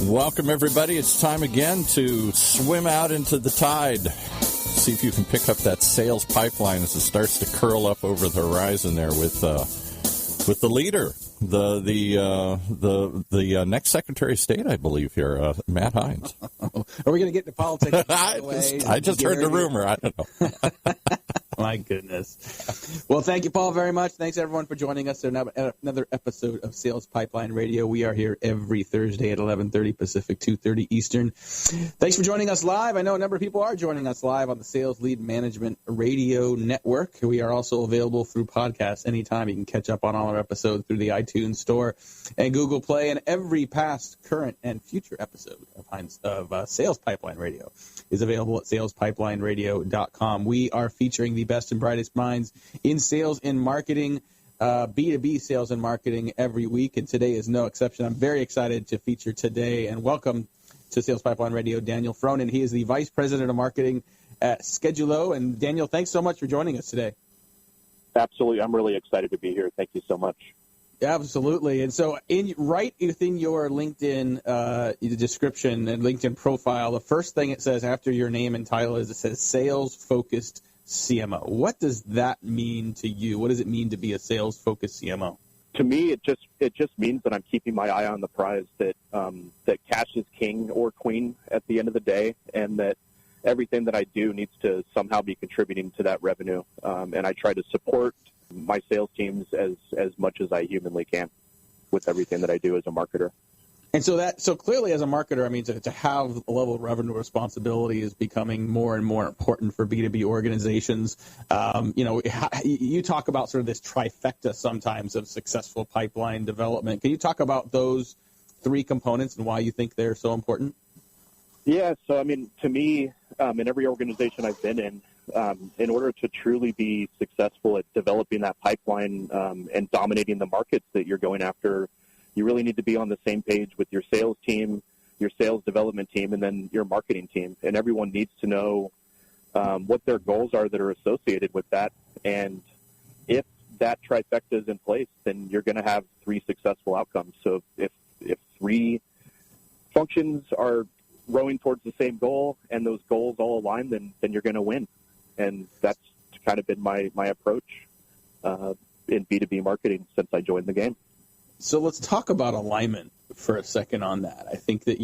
Welcome, everybody. It's time again to swim out into the tide. See if you can pick up that sales pipeline as it starts to curl up over the horizon there with the leader, the next Secretary of State, I believe, here, Matt Hines. Are we going to get into politics? I just heard the rumor. I don't know. My goodness. Well, thank you, Paul, very much. Thanks, everyone, for joining us for another episode of Sales Pipeline Radio. We are here every Thursday at 11:30 Pacific, 2:30 Eastern. Thanks for joining us live. I know a number of people are joining us live on the Sales Lead Management Radio Network. We are also available through podcasts anytime. You can catch up on all our episodes through the iTunes Store and Google Play, and every past, current, and future episode of Sales Pipeline Radio is available at salespipelineradio.com. We are featuring the best and brightest minds in sales and marketing, B2B sales and marketing every week, and today is no exception. I'm very excited to feature today and welcome to Sales Pipeline Radio Daniel Frohnen. He is the Vice President of Marketing at Schedulo. And Daniel, thanks so much for joining us today. Absolutely. I'm really excited to be here. Thank you so much. Absolutely. And so right within your LinkedIn description and LinkedIn profile, the first thing it says after your name and title is it says sales-focused CMO. What does that mean to you? What does it mean to be a sales-focused CMO? To me, it just means that I'm keeping my eye on the prize, that cash is king or queen at the end of the day, and that everything that I do needs to somehow be contributing to that revenue. And I try to support my sales teams as much as I humanly can with everything that I do as a marketer. And so clearly as a marketer, I mean, to have a level of revenue responsibility is becoming more and more important for B2B organizations. You talk about sort of this trifecta sometimes of successful pipeline development. Can you talk about those three components and why you think they're so important? Yeah, so I mean, to me, in every organization I've been in order to truly be successful at developing that pipeline and dominating the markets that you're going after, you really need to be on the same page with your sales team, your sales development team, and then your marketing team. And everyone needs to know what their goals are that are associated with that. And if that trifecta is in place, then you're going to have three successful outcomes. So if three functions are rowing towards the same goal and those goals all align, then you're going to win. And that's kind of been my approach in B2B marketing since I joined the game. So let's talk about alignment for a second on that. I think that,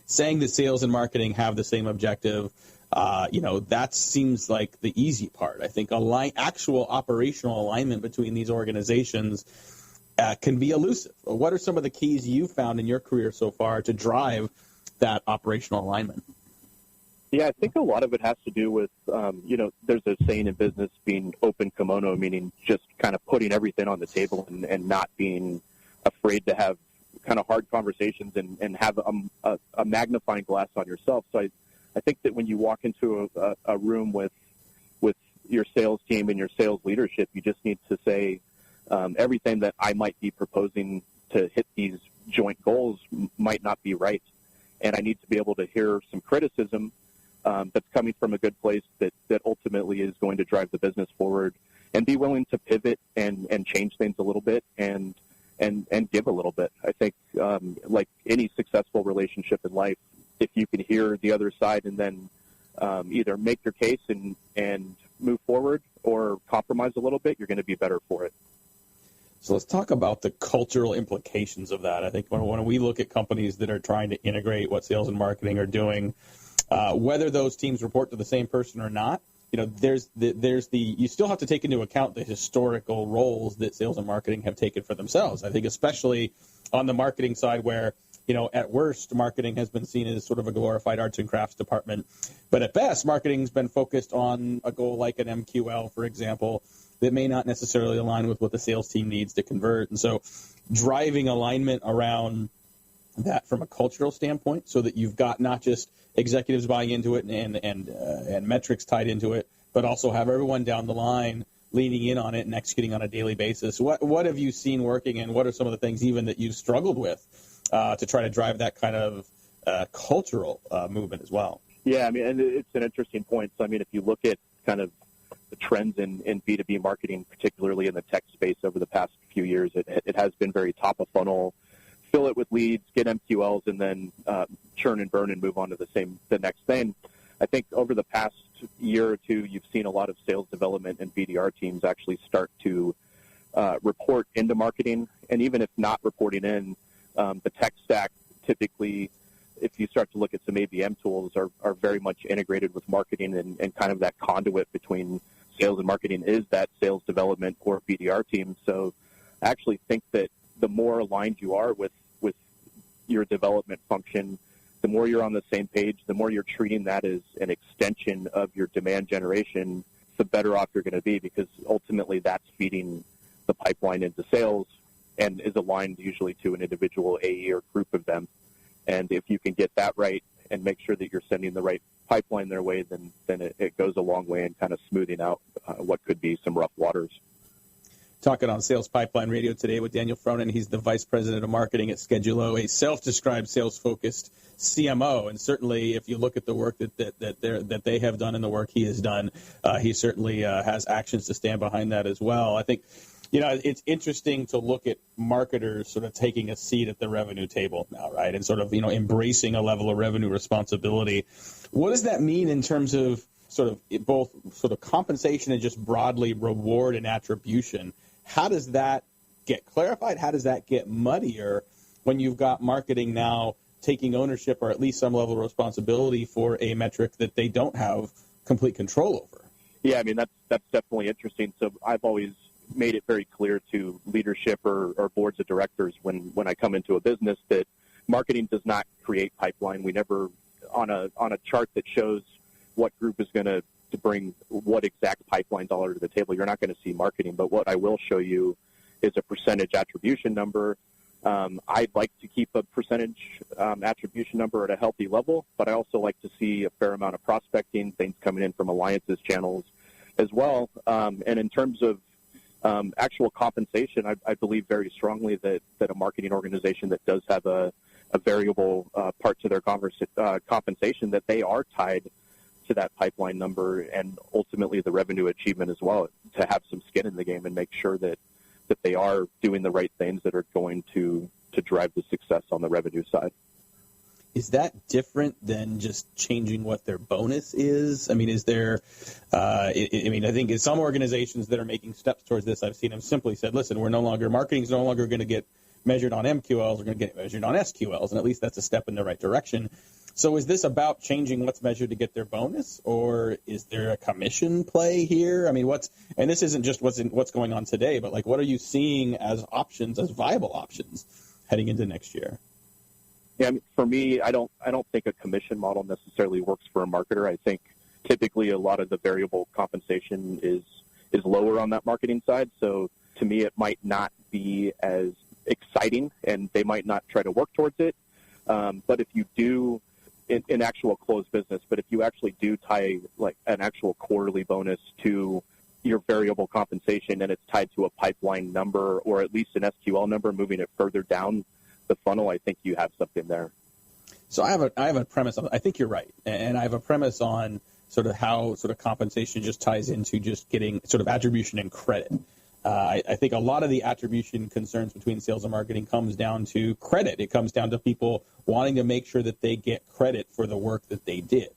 saying that sales and marketing have the same objective, that seems like the easy part. I think actual operational alignment between these organizations can be elusive. What are some of the keys you found in your career so far to drive that operational alignment? Yeah, I think a lot of it has to do with, there's a saying in business, being open kimono, meaning just kind of putting everything on the table and not being afraid to have kind of hard conversations and have a magnifying glass on yourself. So I think that when you walk into a room with your sales team and your sales leadership, you just need to say everything that I might be proposing to hit these joint goals might not be right. And I need to be able to hear some criticism that's coming from a good place that ultimately is going to drive the business forward, and be willing to pivot and change things a little bit and give a little bit. I think like any successful relationship in life, if you can hear the other side and then either make your case and move forward or compromise a little bit, you're going to be better for it. So let's talk about the cultural implications of that. I think when we look at companies that are trying to integrate what sales and marketing are doing, whether those teams report to the same person or not, you still have to take into account the historical roles that sales and marketing have taken for themselves. I think especially on the marketing side where, at worst, marketing has been seen as sort of a glorified arts and crafts department. But at best, marketing's been focused on a goal like an MQL, for example, that may not necessarily align with what the sales team needs to convert. And so driving alignment around that from a cultural standpoint so that you've got not just executives buying into it and metrics tied into it, but also have everyone down the line leaning in on it and executing on a daily basis. What have you seen working, and what are some of the things even that you've struggled with to try to drive that kind of cultural movement as well? Yeah, I mean, and it's an interesting point. So, I mean, if you look at kind of the trends in B2B marketing, particularly in the tech space over the past few years, it has been very top of funnel fill it with leads, get MQLs, and then churn and burn and move on to the next thing. I think over the past year or two, you've seen a lot of sales development and BDR teams actually start to report into marketing. And even if not reporting in, the tech stack typically, if you start to look at some ABM tools, are very much integrated with marketing, and kind of that conduit between sales and marketing is that sales development or BDR team. So I actually think that the more aligned you are with your development function, the more you're on the same page, the more you're treating that as an extension of your demand generation, the better off you're going to be, because ultimately that's feeding the pipeline into sales and is aligned usually to an individual AE or group of them. And if you can get that right and make sure that you're sending the right pipeline their way, then it goes a long way in kind of smoothing out what could be some rough waters. Talking on Sales Pipeline Radio today with Daniel Frohnen. He's the Vice President of Marketing at Schedulo, a self-described sales-focused CMO. And certainly, if you look at the work that they have done and the work he has done, he certainly has actions to stand behind that as well. I think, it's interesting to look at marketers sort of taking a seat at the revenue table now, right? And sort of, embracing a level of revenue responsibility. What does that mean in terms of sort of both sort of compensation and just broadly reward and attribution? How does that get clarified? How does that get muddier when you've got marketing now taking ownership or at least some level of responsibility for a metric that they don't have complete control over? Yeah, I mean, that's definitely interesting. So I've always made it very clear to leadership or boards of directors when I come into a business that marketing does not create pipeline. We never, on a chart that shows what group is going to bring what exact pipeline dollar to the table, you're not going to see marketing. But what I will show you is a percentage attribution number. I'd like to keep a percentage attribution number at a healthy level, but I also like to see a fair amount of prospecting, things coming in from alliances channels as well. And in terms of actual compensation, I believe very strongly that a marketing organization that does have a variable part to their compensation, that they are tied to that pipeline number and ultimately the revenue achievement as well, to have some skin in the game and make sure that they are doing the right things that are going to drive the success on the revenue side. Is that different than just changing what their bonus is? I mean, is there, I think in some organizations that are making steps towards this, I've seen them simply said, listen, marketing's no longer going to get measured on MQLs, we're going to get measured on SQLs, and at least that's a step in the right direction. So is this about changing what's measured to get their bonus, or is there a commission play here? I mean, and this isn't just what's going on today, but like, what are you seeing as options, as viable options heading into next year? Yeah, I mean, for me, I don't think a commission model necessarily works for a marketer. I think typically a lot of the variable compensation is lower on that marketing side. So to me, it might not be as exciting, and they might not try to work towards it. But if you do, in actual closed business, but if you actually do tie like an actual quarterly bonus to your variable compensation and it's tied to a pipeline number or at least an SQL number, moving it further down the funnel, I think you have something there. So I have a premise. I think you're right, and I have a premise on sort of how sort of compensation just ties into just getting sort of attribution and credit. I think a lot of the attribution concerns between sales and marketing comes down to credit. It comes down to people wanting to make sure that they get credit for the work that they did.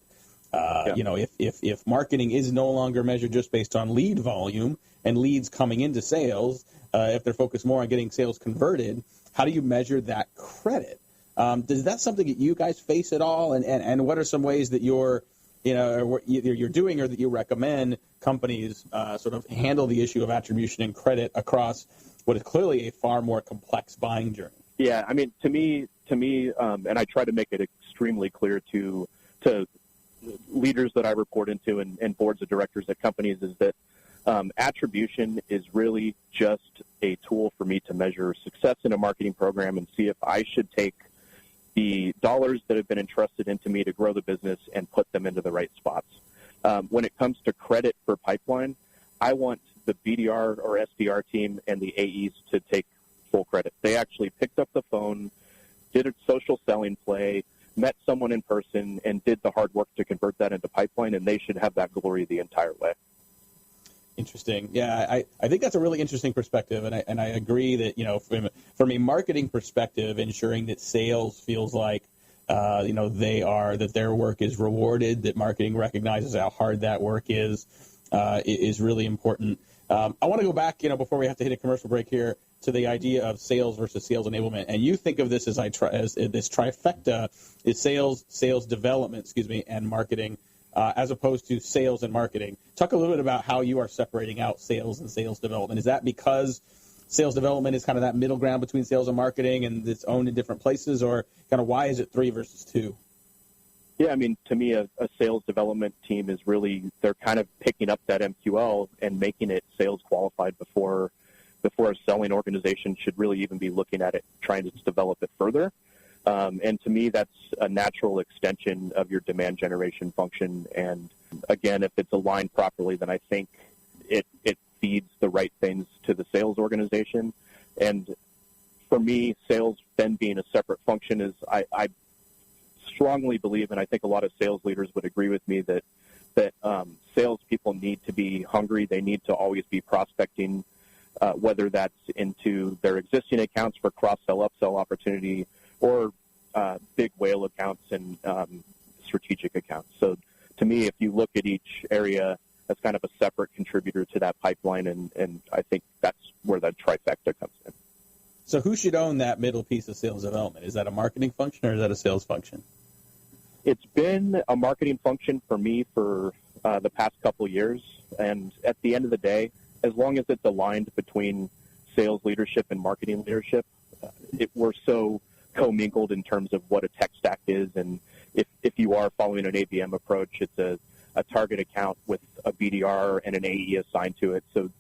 If marketing is no longer measured just based on lead volume and leads coming into sales, if they're focused more on getting sales converted, how do you measure that credit? Is that something that you guys face at all? And what are some ways that you're doing or that you recommend companies sort of handle the issue of attribution and credit across what is clearly a far more complex buying journey? Yeah, I mean, to me, and I try to make it extremely clear to leaders that I report into and boards of directors at companies, is that attribution is really just a tool for me to measure success in a marketing program and see if I should take the dollars that have been entrusted into me to grow the business and put them into the right spots. When it comes to credit for pipeline, I want the BDR or SDR team and the AEs to take full credit. They actually picked up the phone, did a social selling play, met someone in person, and did the hard work to convert that into pipeline, and they should have that glory the entire way. Interesting. Yeah, I think that's a really interesting perspective, and I agree that, you know, from a marketing perspective, ensuring that sales feels like that their work is rewarded, that marketing recognizes how hard that work is really important. I want to go back, before we have to hit a commercial break here, to the idea of sales versus sales enablement. And you think of this as this trifecta is sales development, and marketing, as opposed to sales and marketing. Talk a little bit about how you are separating out sales and sales development. Is that because sales development is kind of that middle ground between sales and marketing and it's owned in different places, or kind of why is it 3 versus 2? Yeah, I mean, to me, a sales development team is really, they're kind of picking up that MQL and making it sales qualified before a selling organization should really even be looking at it, trying to develop it further. And to me, that's a natural extension of your demand generation function. And again, if it's aligned properly, then I think it feeds the right things to the sales organization. And for me, sales then being a separate function is, I strongly believe, and I think a lot of sales leaders would agree with me, that salespeople need to be hungry. They need to always be prospecting, whether that's into their existing accounts for cross-sell, upsell opportunity, or big whale accounts and strategic accounts. So to me, if you look at each area as kind of a separate contributor to that pipeline, and I think that's where the trifecta comes in. So who should own that middle piece of sales development? Is that a marketing function or is that a sales function? It's been a marketing function for me for the past couple of years. And at the end of the day, as long as it's aligned between sales leadership and marketing leadership, we're so commingled in terms of what a tech stack is. And if you are following an ABM approach, it's a target account with a BDR and an AE assigned to it. So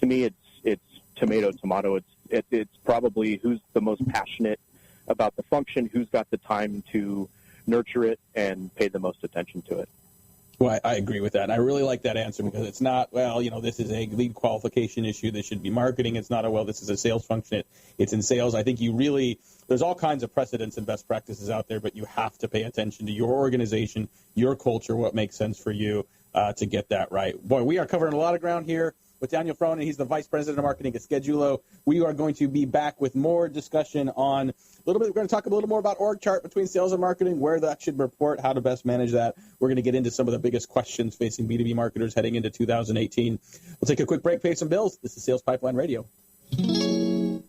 to me, it's tomato. It's probably who's the most passionate about the function, who's got the time to nurture it and pay the most attention to it. Well, I agree with that. And I really like that answer because it's not, this is a lead qualification issue. This should be marketing. It's not this is a sales function. It's in sales. I think there's all kinds of precedents and best practices out there, but you have to pay attention to your organization, your culture, what makes sense for you to get that right. Boy, we are covering a lot of ground here with Daniel Frohnen. He's the Vice President of Marketing at Schedulo. We are going to be back with more discussion on we're going to talk a little more about org chart between sales and marketing, where that should report, how to best manage that. We're going to get into some of the biggest questions facing B2B marketers heading into 2018. We'll take a quick break, pay some bills. This is Sales Pipeline Radio. In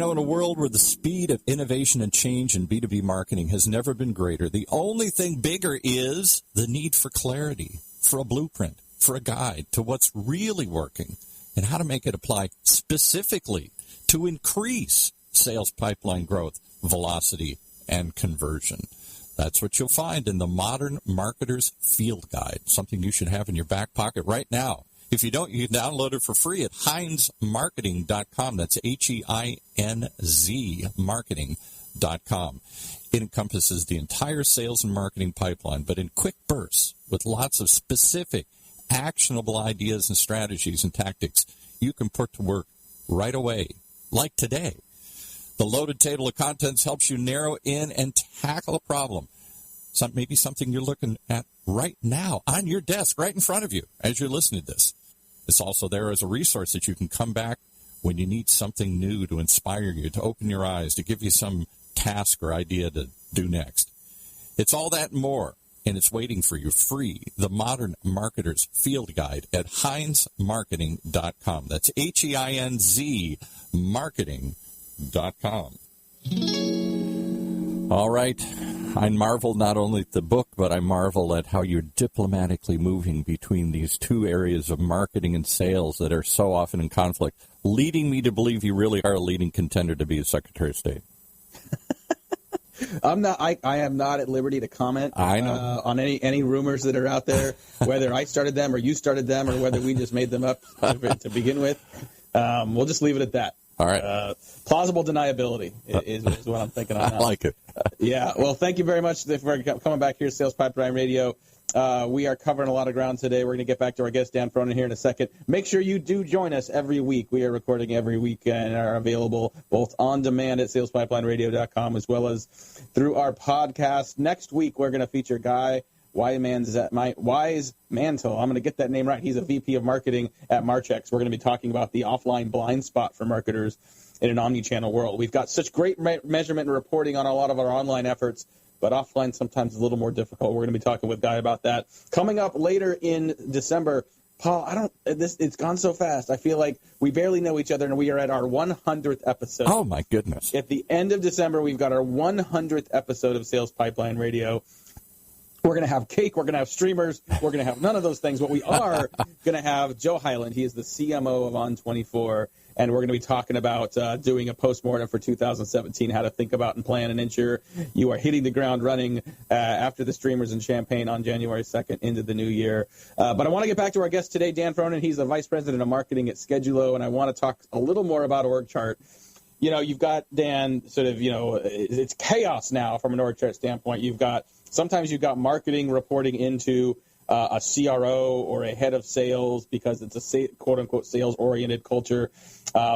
a world where the speed of innovation and change in B2B marketing has never been greater, the only thing bigger is the need for clarity, for a blueprint, for a guide to what's really working and how to make it apply specifically to increase sales pipeline growth, velocity, and conversion. That's what you'll find in the Modern Marketer's Field Guide, something you should have in your back pocket right now. If you don't, you can download it for free at HeinzMarketing.com. That's HEINZ marketing.com. It encompasses the entire sales and marketing pipeline, but in quick bursts with lots of specific, actionable ideas and strategies and tactics you can put to work right away, like today. The loaded table of contents helps you narrow in and tackle a problem. Maybe something you're looking at right now on your desk, right in front of you as you're listening to this. It's also there as a resource that you can come back when you need something new to inspire you, to open your eyes, to give you some task or idea to do next. It's all that and more, and it's waiting for you free. The Modern Marketer's Field Guide at HeinzMarketing.com. That's HEINZ marketing.com. All right. I marvel not only at the book, but I marvel at how you're diplomatically moving between these two areas of marketing and sales that are so often in conflict, leading me to believe you really are a leading contender to be a Secretary of State. I am not at liberty to comment on any rumors that are out there, whether I started them or you started them or whether we just made them up to begin with. We'll just leave it at that. All right. Plausible deniability is what I'm thinking on that. I like it. Yeah. Well, thank you very much for coming back here to Sales Pipeline Radio. We are covering a lot of ground today. We're going to get back to our guest, Dan Frohnen, here in a second. Make sure you do join us every week. We are recording every week and are available both on demand at salespipelineradio.com as well as through our podcast. Next week, we're going to feature Guy Wise Mantle. I'm going to get that name right. He's a VP of marketing at Marchex. We're going to be talking about the offline blind spot for marketers in an omni-channel world. We've got such great measurement and reporting on a lot of our online efforts, but offline sometimes is a little more difficult. We're going to be talking with Guy about that. Coming up later in December, Paul, it's gone so fast. I feel like we barely know each other, and we are at our 100th episode. Oh, my goodness. At the end of December, we've got our 100th episode of Sales Pipeline Radio. We're going to have cake. We're going to have streamers. We're going to have none of those things. But we are going to have Joe Hyland. He is the CMO of On24. And we're going to be talking about doing a postmortem for 2017, how to think about and plan and ensure you are hitting the ground running after the streamers and champagne on January 2nd into the new year. But I want to get back to our guest today, Dan Frohnen. He's the Vice President of Marketing at Schedulo. And I want to talk a little more about org chart. You know, you've got, Dan, sort of, you know, it's chaos now from an org chart standpoint. Sometimes you've got marketing reporting into a CRO or a head of sales because it's a quote-unquote sales-oriented culture.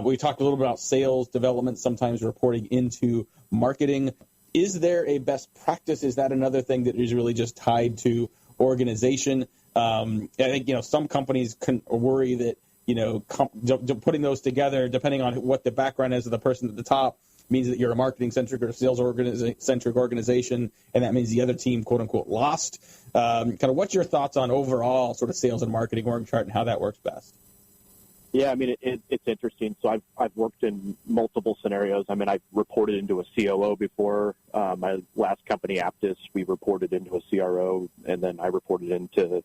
We talked a little bit about sales development, sometimes reporting into marketing. Is there a best practice? Is that another thing that is really just tied to organization? I think, you know, some companies can worry that, you know, putting those together, depending on what the background is of the person at the top, means that you're a marketing-centric or a sales-centric organization, and that means the other team, quote-unquote, lost. Kind of what's your thoughts on overall sort of sales and marketing org chart and how that works best? Yeah, I mean, it's interesting. So I've worked in multiple scenarios. I mean, I've reported into a COO before. My last company, Aptus, we reported into a CRO, and then I reported into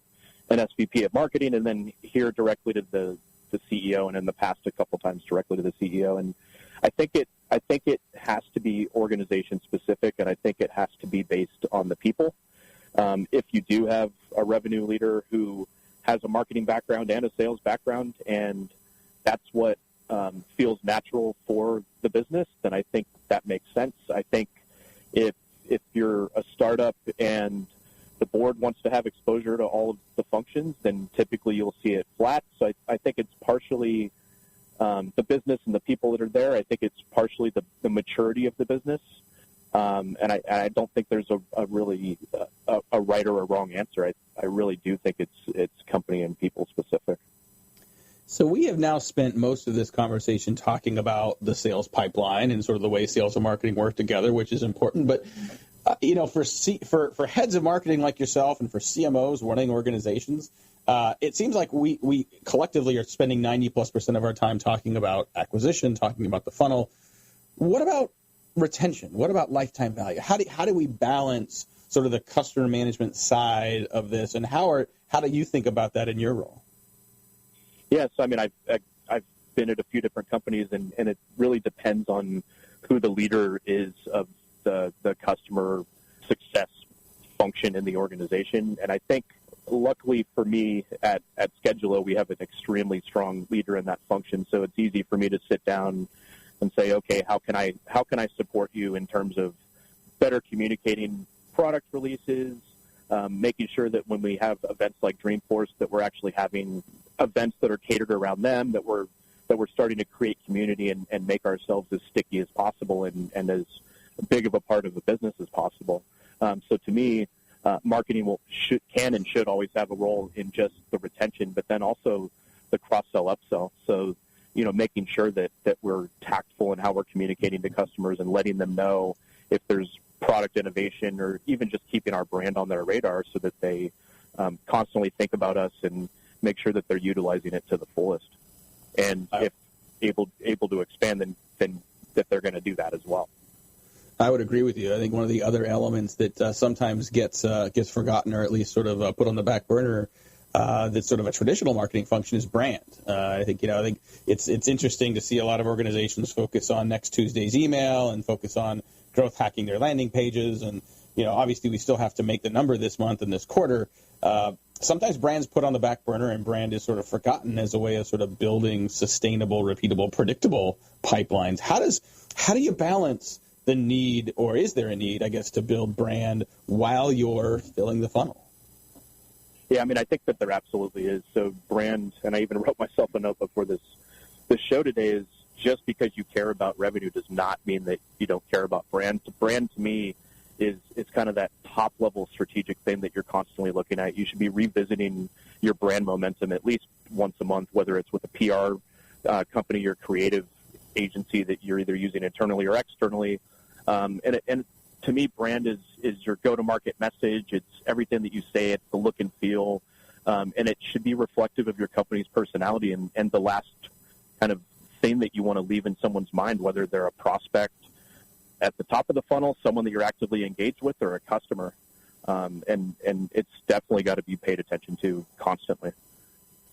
an SVP of marketing, and then here directly to the CEO, and in the past a couple times directly to the CEO. And I think it has to be organization specific, and I think it has to be based on the people. If you do have a revenue leader who has a marketing background and a sales background, and that's what feels natural for the business, then I think that makes sense. I think if you're a startup and the board wants to have exposure to all of the functions, then typically you'll see it flat. So I think it's partially the business and the people that are there. I think it's partially the maturity of the business. And I don't think there's a really a right or a wrong answer. I really do think it's company and people specific. So we have now spent most of this conversation talking about the sales pipeline and sort of the way sales and marketing work together, which is important. But you know, for heads of marketing like yourself and for CMOs running organizations, it seems like we collectively are spending 90+% of our time talking about acquisition, talking about the funnel. What about retention? What about lifetime value? How do we balance sort of the customer management side of this, and how do you think about that in your role? Yes, I mean, I've been at a few different companies, and it really depends on who the leader is of the customer success function in the organization. And I think, luckily for me at Schedulo, we have an extremely strong leader in that function. So it's easy for me to sit down and say, okay, how can I support you in terms of better communicating product releases, making sure that when we have events like Dreamforce, that we're actually having events that are catered around them, that we're starting to create community and make ourselves as sticky as possible and as big of a part of the business as possible. So to me, marketing can and should always have a role in just the retention, but then also the cross-sell, upsell. So, you know, making sure that we're tactful in how we're communicating to customers and letting them know if there's product innovation, or even just keeping our brand on their radar so that they constantly think about us and make sure that they're utilizing it to the fullest. And if able to expand, then that they're going to do that as well. I would agree with you. I think one of the other elements that sometimes gets forgotten, or at least sort of put on the back burner, that's sort of a traditional marketing function, is brand. I think it's interesting to see a lot of organizations focus on next Tuesday's email and focus on growth hacking their landing pages, and obviously we still have to make the number this month and this quarter. Sometimes brand's put on the back burner, and brand is sort of forgotten as a way of sort of building sustainable, repeatable, predictable pipelines. How do you balance the need, or is there a need, I guess, to build brand while you're filling the funnel? Yeah, I mean, I think that there absolutely is. So brand, and I even wrote myself a note before this show today, is just because you care about revenue does not mean that you don't care about brand. Brand, to me, is kind of that top-level strategic thing that you're constantly looking at. You should be revisiting your brand momentum at least once a month, whether it's with a PR company or creative agency that you're either using internally or externally. And to me, brand is your go-to-market message. It's everything that you say. It's the look and feel. And it should be reflective of your company's personality and the last kind of thing that you want to leave in someone's mind, whether they're a prospect at the top of the funnel, someone that you're actively engaged with, or a customer. And it's definitely got to be paid attention to constantly.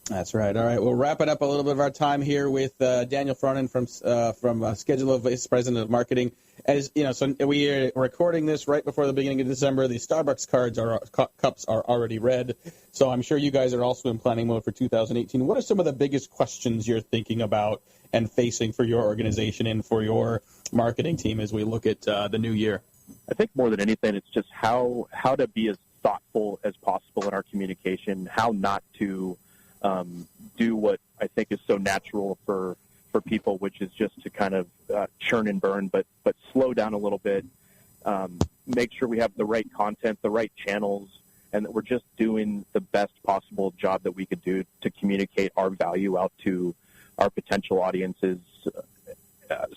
That's right. All right, we'll wrap it up a little bit of our time here with Daniel Frohnen from Schedulo, Vice President of Marketing. As you know, so we are recording this right before the beginning of December. The Starbucks cups are already red, so I'm sure you guys are also in planning mode for 2018. What are some of the biggest questions you're thinking about and facing for your organization and for your marketing team as we look at the new year? I think more than anything, it's just how to be as thoughtful as possible in our communication, how not to do what I think is so natural for people, which is just to kind of churn and burn, but slow down a little bit, make sure we have the right content, the right channels, and that we're just doing the best possible job that we could do to communicate our value out to our potential audiences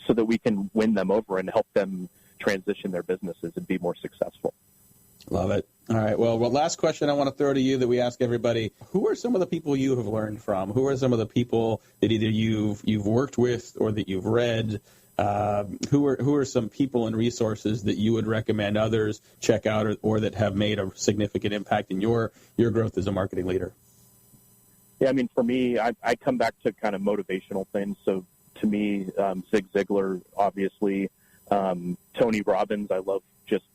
so that we can win them over and help them transition their businesses and be more successful. Love it. All right. Well, last question I want to throw to you that we ask everybody: who are some of the people you have learned from? Who are some of the people that either you've worked with or that you've read? Who are some people and resources that you would recommend others check out or that have made a significant impact in your growth as a marketing leader? Yeah, I mean, for me, I come back to kind of motivational things. So to me, Zig Ziglar, obviously, Tony Robbins. I love just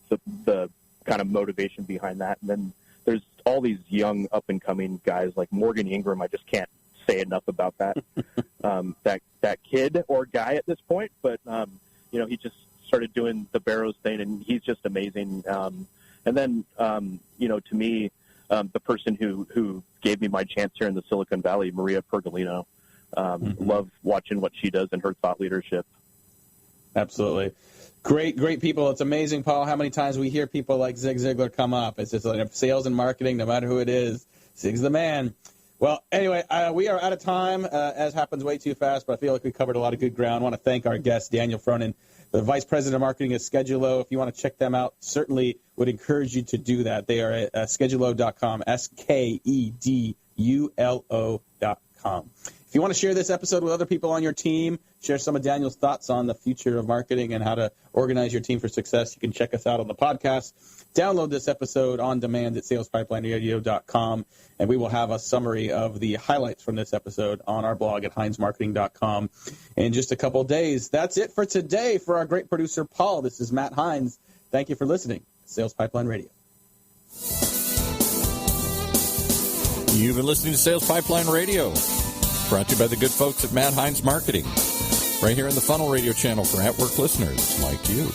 the kind of motivation behind that. And then there's all these young up-and-coming guys like Morgan Ingram. I just can't say enough about that that kid or guy at this point. But, he just started doing the Barrows thing, and he's just amazing. And then, to me, the person who gave me my chance here in the Silicon Valley, Maria Pergolino. Love watching what she does in her thought leadership. Absolutely. Great people. It's amazing, Paul, how many times we hear people like Zig Ziglar come up. It's just like sales and marketing, no matter who it is, Zig's the man. Well, anyway, we are out of time, as happens way too fast, but I feel like we covered a lot of good ground. I want to thank our guest, Daniel Frohnen, the Vice President of Marketing at Schedulo. If you want to check them out, certainly would encourage you to do that. They are at schedulo.com, SKEDULO.com. If you want to share this episode with other people on your team, share some of Daniel's thoughts on the future of marketing and how to organize your team for success, you can check us out on the podcast. Download this episode on demand at salespipelineradio.com, and we will have a summary of the highlights from this episode on our blog at heinzmarketing.com in just a couple of days. That's it for today. For our great producer, Paul, this is Matt Heinz. Thank you for listening. Sales Pipeline Radio. You've been listening to Sales Pipeline Radio, brought to you by the good folks at Matt Heinz Marketing, right here on the Funnel Radio channel for at-work listeners like you.